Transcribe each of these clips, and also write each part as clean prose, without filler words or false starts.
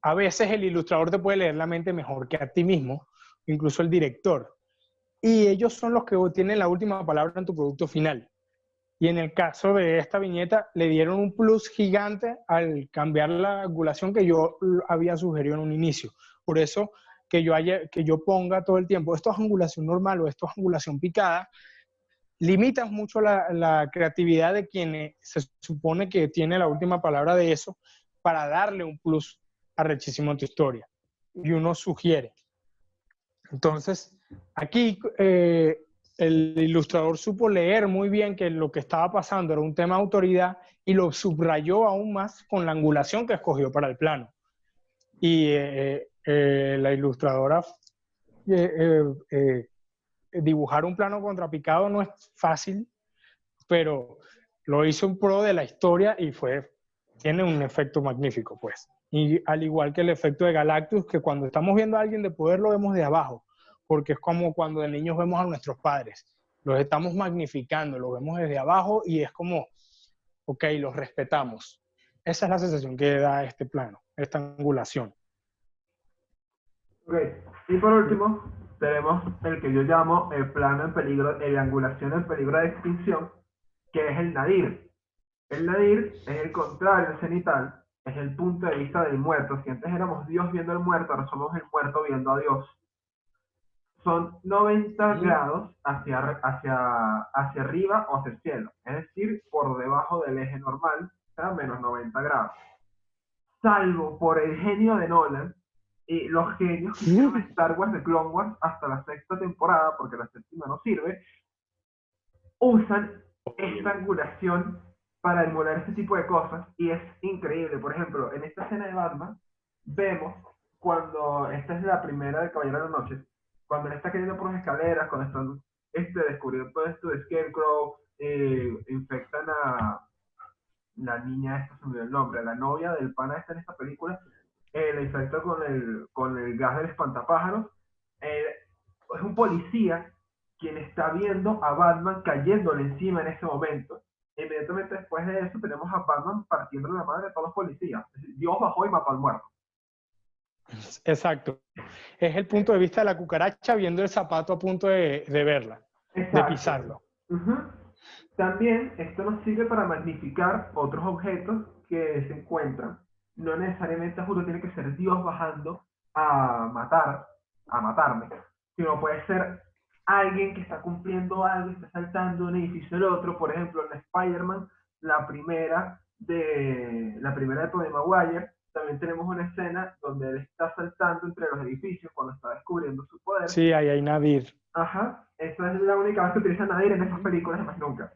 a veces el ilustrador te puede leer la mente mejor que a ti mismo, incluso el director. Y ellos son los que tienen la última palabra en tu producto final. Y en el caso de esta viñeta, le dieron un plus gigante al cambiar la angulación que yo había sugerido en un inicio. Por eso que yo ponga todo el tiempo, esto es angulación normal o esto es angulación picada, limitas mucho la creatividad de quien se supone que tiene la última palabra de eso para darle un plus arrechísimo a tu historia. Y uno sugiere. Entonces, aquí el ilustrador supo leer muy bien que lo que estaba pasando era un tema de autoridad y lo subrayó aún más con la angulación que escogió para el plano. Y la ilustradora, dibujar un plano contrapicado no es fácil, pero lo hizo en pro de la historia y tiene un efecto magnífico, pues. Y al igual que el efecto de Galactus, que cuando estamos viendo a alguien de poder lo vemos de abajo, porque es como cuando de niños vemos a nuestros padres. Los estamos magnificando, los vemos desde abajo y es como, ok, los respetamos. Esa es la sensación que da este plano, esta angulación. Ok, y por último, tenemos el que yo llamo el plano en peligro, de angulación en peligro de extinción, que es el nadir. El nadir es el contrario al cenital, es el punto de vista del muerto. Si antes éramos Dios viendo al muerto, ahora somos el muerto viendo a Dios. Son 90 grados hacia arriba o hacia el cielo, es decir, por debajo del eje normal, o sea, menos 90 grados. Salvo por el genio de Nolan y los genios que hicieron Star Wars de Clone Wars hasta la sexta temporada, porque la séptima no sirve, usan esta angulación para emular este tipo de cosas y es increíble. Por ejemplo, en esta escena de Batman, vemos cuando, esta es la primera de Caballero de la Noche, cuando él está cayendo por las escaleras, cuando están descubriendo todo esto de Scarecrow, infectan a la niña, esta se me dio el nombre, la novia del pana en esta película, la infecta con el gas del espantapájaros. Es un policía quien está viendo a Batman cayéndole encima en ese momento. Inmediatamente después de eso tenemos a Batman partiendo la madre de todos los policías. Es decir, Dios bajó y mató al muerto. Exacto. Es el punto de vista de la cucaracha viendo el zapato a punto de verla, exacto, de pisarlo. También esto nos sirve para magnificar otros objetos que se encuentran. No necesariamente, juro, tiene que ser Dios bajando a matarme, sino puede ser alguien que está cumpliendo algo, está saltando de un edificio al otro. Por ejemplo, en Spider-Man, la primera de Tobey Maguire, también tenemos una escena donde él está saltando entre los edificios cuando está descubriendo su poder. Sí, ahí hay Nadir. Ajá, esa es la única vez que utiliza Nadir en esas películas, más nunca.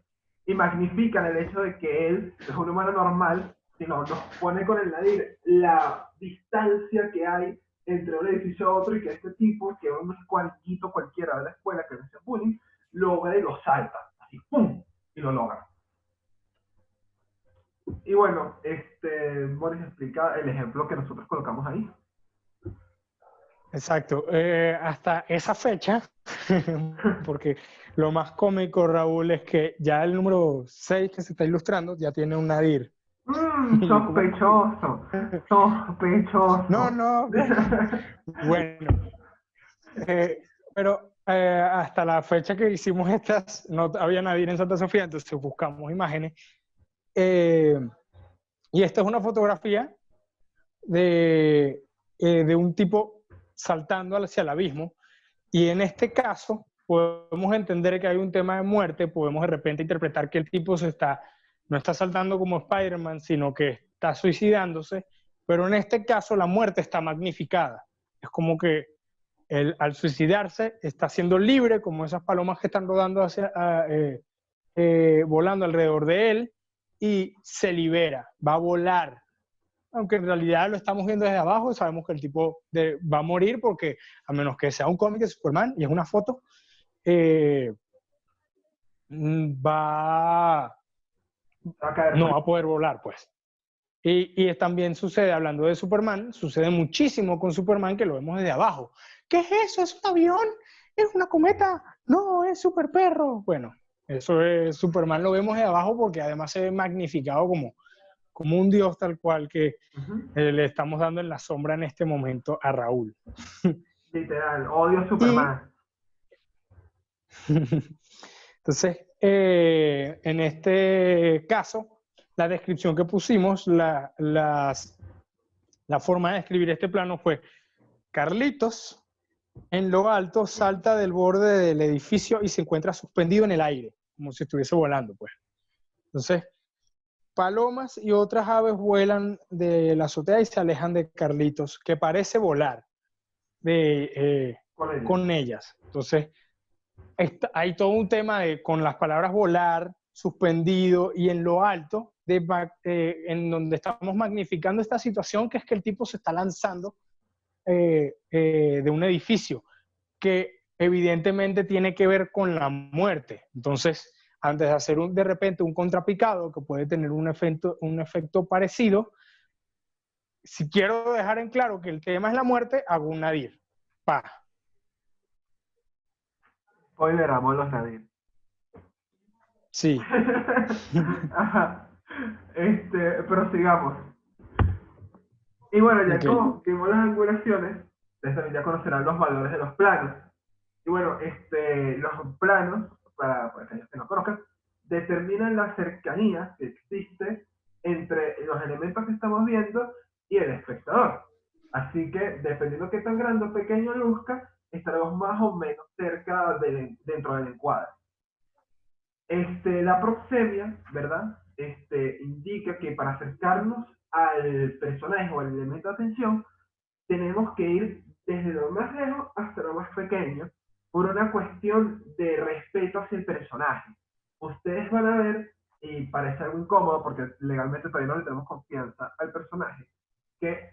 Y magnifican el hecho de que él es un humano normal, sino nos pone con el Nadir la distancia que hay entre un edificio a otro y que este tipo, que es un cualquito cualquiera de la escuela que le hace bullying, logra y lo salta, así, ¡pum! Y lo logra. Y bueno, Boris explica el ejemplo que nosotros colocamos ahí. Exacto. Hasta esa fecha, porque lo más cómico, Raúl, es que ya el número 6 que se está ilustrando ya tiene un Nadir. Sospechoso. Sospechoso. No. Bueno. Pero hasta la fecha que hicimos estas, no había Nadir en Santa Sofía, entonces buscamos imágenes. Y esta es una fotografía de un tipo saltando hacia el abismo. Y en este caso, podemos entender que hay un tema de muerte, podemos de repente interpretar que el tipo no está saltando como Spider-Man, sino que está suicidándose, pero en este caso la muerte está magnificada. Es como que él, al suicidarse, está siendo libre, como esas palomas que están rodando volando alrededor de él, y se libera, va a volar. Aunque en realidad lo estamos viendo desde abajo, sabemos que el tipo va a morir porque, a menos que sea un cómic de Superman y es una foto, no va a poder volar, pues. Y también sucede, hablando de Superman, sucede muchísimo con Superman que lo vemos desde abajo. ¿Qué es eso? ¿Es un avión? ¿Es una cometa? No, es Super Perro. Bueno, eso es Superman, lo vemos desde abajo porque además se ve magnificado como un dios tal cual que Ujú. le estamos dando en la sombra en este momento a Raúl. Literal, odio a Y Superman. entonces, en este caso, la descripción que pusimos, la forma de describir este plano fue: Carlitos en lo alto salta del borde del edificio y se encuentra suspendido en el aire, como si estuviese volando, pues. Entonces, palomas y otras aves vuelan de la azotea y se alejan de Carlitos, que parece volar Con ella. con ellas. Entonces, hay todo un tema con las palabras volar, suspendido y en lo alto, en donde estamos magnificando esta situación, que es que el tipo se está lanzando de un edificio, que evidentemente tiene que ver con la muerte. Entonces, antes de hacer de repente un contrapicado que puede tener un efecto parecido, si quiero dejar en claro que el tema es la muerte, hago un nadir. Pa. Spoileramos los Nadir. Sí. Ajá. Prosigamos. Y bueno, ya Ok. como vimos las angulaciones, ustedes también ya conocerán los valores de los planos. Y bueno, los planos, para aquellos que no conozcan, determinan la cercanía que existe entre los elementos que estamos viendo y el espectador. Así que, dependiendo de qué tan grande o pequeño luzca, estaremos más o menos cerca dentro del encuadre. La proxemia, ¿verdad? Indica que para acercarnos al personaje o al elemento de atención, tenemos que ir desde lo más lejos hasta lo más pequeño, por una cuestión de respeto hacia el personaje. Ustedes van a ver, y parece algo incómodo porque legalmente todavía no le tenemos confianza al personaje, que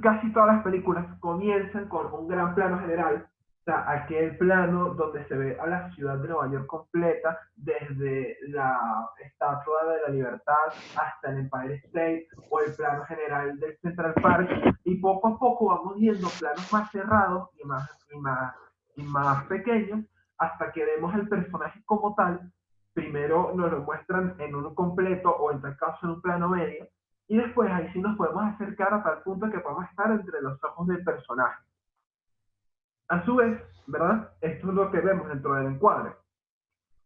casi todas las películas comienzan con un gran plano general, o sea, aquel plano donde se ve a la ciudad de Nueva York completa, desde la Estatua de la Libertad hasta el Empire State, o el plano general del Central Park, y poco a poco vamos viendo planos más cerrados y más pequeños, hasta que vemos el personaje como tal. Primero nos lo muestran en un completo, o en tal caso en un plano medio, y después ahí sí nos podemos acercar a tal punto que podemos estar entre los ojos del personaje. A su vez, ¿verdad? Esto es lo que vemos dentro del encuadre.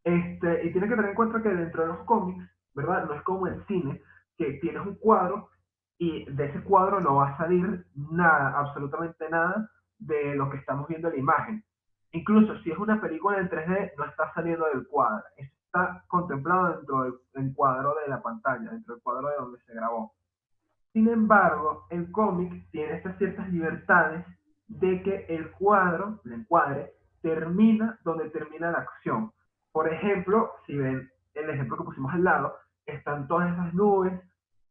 Y tiene que tener en cuenta que dentro de los cómics, ¿verdad? No es como el cine, que tienes un cuadro y de ese cuadro no va a salir nada, absolutamente nada, de lo que estamos viendo en la imagen. Incluso si es una película en 3D, no está saliendo del cuadro. Está contemplado dentro del cuadro de la pantalla, dentro del cuadro de donde se grabó. Sin embargo, el cómic tiene estas ciertas libertades de que el encuadre, termina donde termina la acción. Por ejemplo, si ven el ejemplo que pusimos al lado, están todas esas nubes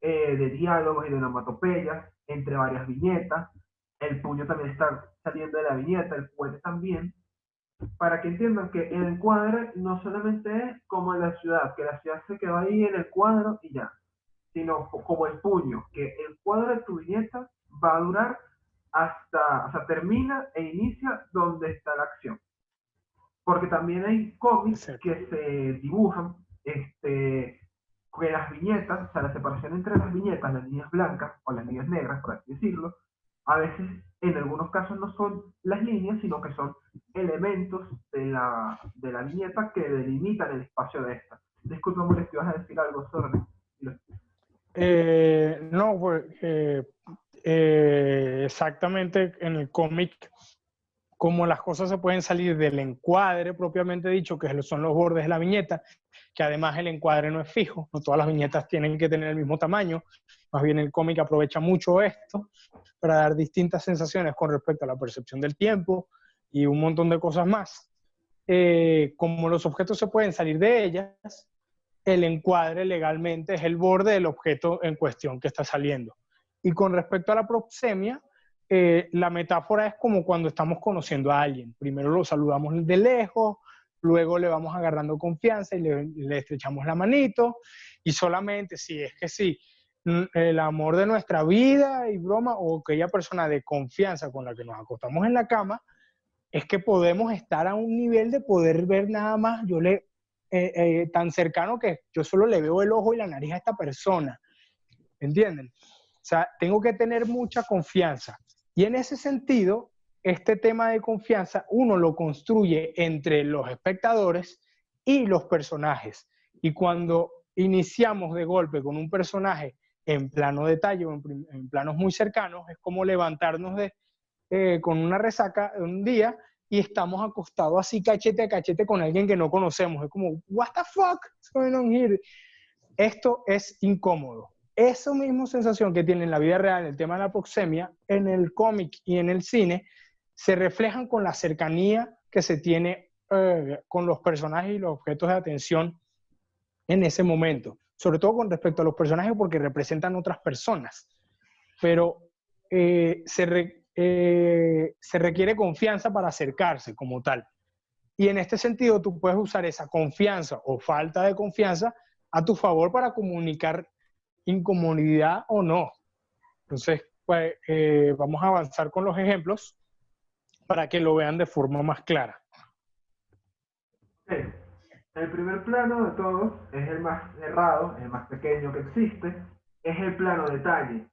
de diálogos y de onomatopeyas entre varias viñetas. El puño también está saliendo de la viñeta, el puente también, para que entiendan que el encuadre no solamente es como en la ciudad, que la ciudad se quedó ahí en el cuadro y ya, sino como el puño, que el cuadro de tu viñeta va a durar hasta, o sea, termina e inicia donde está la acción. Porque también hay cómics Exacto. que se dibujan, que las viñetas, o sea, la separación entre las viñetas, las líneas blancas o las líneas negras, por así decirlo, a veces, en algunos casos, no son las líneas, sino que son elementos de la viñeta que delimitan el espacio de esta. Disculpa, Mules, que ibas a decir algo sobre. No, pues, exactamente en el cómic, como las cosas se pueden salir del encuadre propiamente dicho, que son los bordes de la viñeta, que además el encuadre no es fijo, no todas las viñetas tienen que tener el mismo tamaño, más bien el cómic aprovecha mucho esto para dar distintas sensaciones con respecto a la percepción del tiempo y un montón de cosas más. Como los objetos se pueden salir de ellas, el encuadre legalmente es el borde del objeto en cuestión que está saliendo. Y con respecto a la proxemia, la metáfora es como cuando estamos conociendo a alguien. Primero lo saludamos de lejos, luego le vamos agarrando confianza y le estrechamos la manito, y solamente si es que sí, el amor de nuestra vida y broma, o aquella persona de confianza con la que nos acostamos en la cama, es que podemos estar a un nivel de poder ver nada más, tan cercano que yo solo le veo el ojo y la nariz a esta persona, ¿entienden? O sea, tengo que tener mucha confianza. Y en ese sentido, este tema de confianza uno lo construye entre los espectadores y los personajes. Y cuando iniciamos de golpe con un personaje en plano detalle o en planos muy cercanos, es como levantarnos con una resaca de un día y estamos acostados así cachete a cachete con alguien que no conocemos. Es como, what the fuck is going on here? Esto es incómodo. Esa misma sensación que tiene en la vida real el tema de la proxemia, en el cómic y en el cine, se reflejan con la cercanía que se tiene con los personajes y los objetos de atención en ese momento. Sobre todo con respecto a los personajes porque representan otras personas. Pero se requiere confianza para acercarse como tal. Y en este sentido tú puedes usar esa confianza o falta de confianza a tu favor para comunicar incomodidad o no. Entonces, pues, vamos a avanzar con los ejemplos para que lo vean de forma más clara. Sí. El primer plano de todos es el más errado, el más pequeño que existe, es el plano detalle,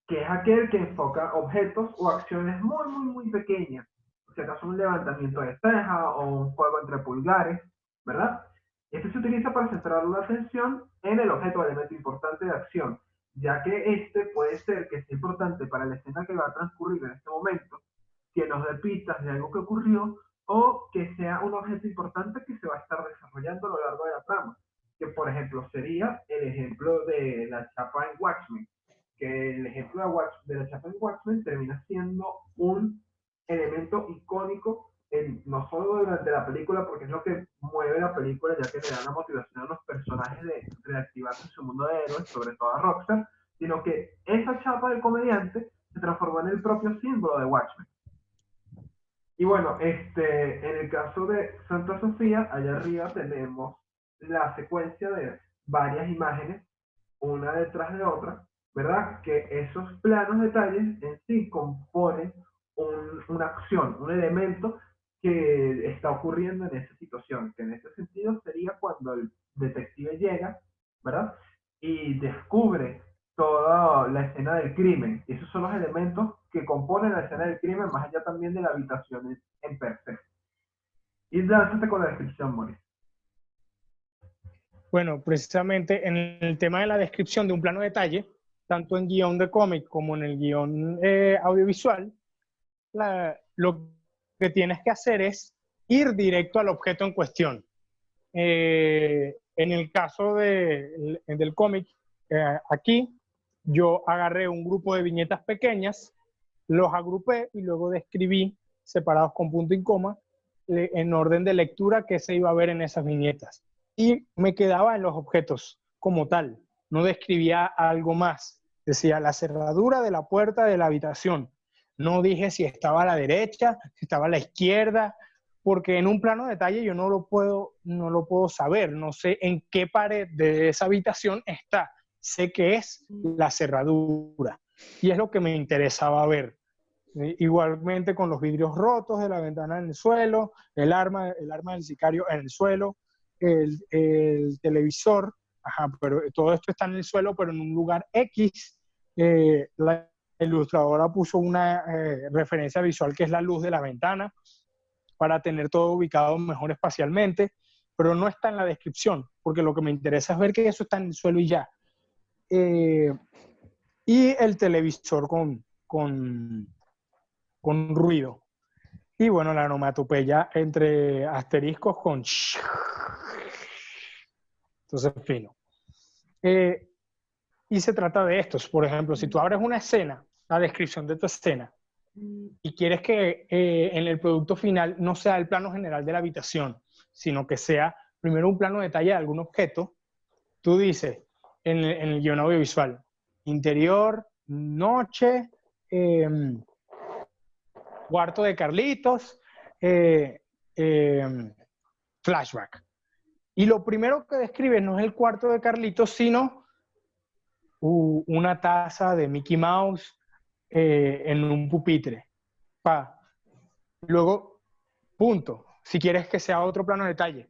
que es aquel que enfoca objetos o acciones muy pequeñas. O sea, acaso un levantamiento de ceja o un juego entre pulgares, ¿verdad? Este se utiliza para centrar la atención en el objeto o elemento importante de acción, ya que este puede ser que sea importante para la escena que va a transcurrir en este momento, que nos dé pistas de algo que ocurrió, o que sea un objeto importante que se va a estar desarrollando a lo largo de la trama, que por ejemplo sería el ejemplo de la chapa en Watchmen, que el ejemplo de la chapa en Watchmen termina siendo un elemento icónico no solo durante la película, porque es lo que mueve la película, ya que le da la motivación a los personajes de reactivarse en su mundo de héroes, sobre todo a Rockstar, sino que esa chapa del comediante se transformó en el propio símbolo de Watchmen. Y bueno, en el caso de Santa Sofía, allá arriba tenemos la secuencia de varias imágenes, una detrás de otra, ¿verdad? Que esos planos detalles en sí componen una acción, un elemento que está ocurriendo en esa situación, que en ese sentido sería cuando el detective llega, ¿verdad? Y descubre toda la escena del crimen. Y esos son los elementos que componen la escena del crimen, más allá también de la habitación en per se. Y lánzate con la descripción, Mauricio. Bueno, precisamente en el tema de la descripción de un plano de detalle, tanto en guión de cómic como en el guión audiovisual, lo que tienes que hacer es ir directo al objeto en cuestión. En el caso del cómic, aquí yo agarré un grupo de viñetas pequeñas, los agrupé y luego describí, separados con punto y coma, en orden de lectura que se iba a ver en esas viñetas. Y me quedaba en los objetos como tal, no describía algo más. Decía la cerradura de la puerta de la habitación. No dije si estaba a la derecha, si estaba a la izquierda, porque en un plano de detalle yo no lo puedo saber, no sé en qué pared de esa habitación está, sé que es la cerradura y es lo que me interesaba ver. Igualmente con los vidrios rotos de la ventana en el suelo, el arma del sicario en el suelo, el televisor, ajá, pero todo esto está en el suelo, pero en un lugar X. La ilustradora puso una referencia visual que es la luz de la ventana, para tener todo ubicado mejor espacialmente, pero no está en la descripción, porque lo que me interesa es ver que eso está en el suelo y ya. Y el televisor con ruido. Y bueno, la onomatopeya entre asteriscos con... Entonces, fino. Y se trata de estos. Por ejemplo, si tú abres una escena, la descripción de tu escena, y quieres que en el producto final no sea el plano general de la habitación, sino que sea primero un plano de detalle de algún objeto, tú dices en el guión audiovisual, interior, noche, cuarto de Carlitos, flashback. Y lo primero que describes no es el cuarto de Carlitos, sino una taza de Mickey Mouse en un pupitre. Luego, punto. Si quieres que sea otro plano de detalle,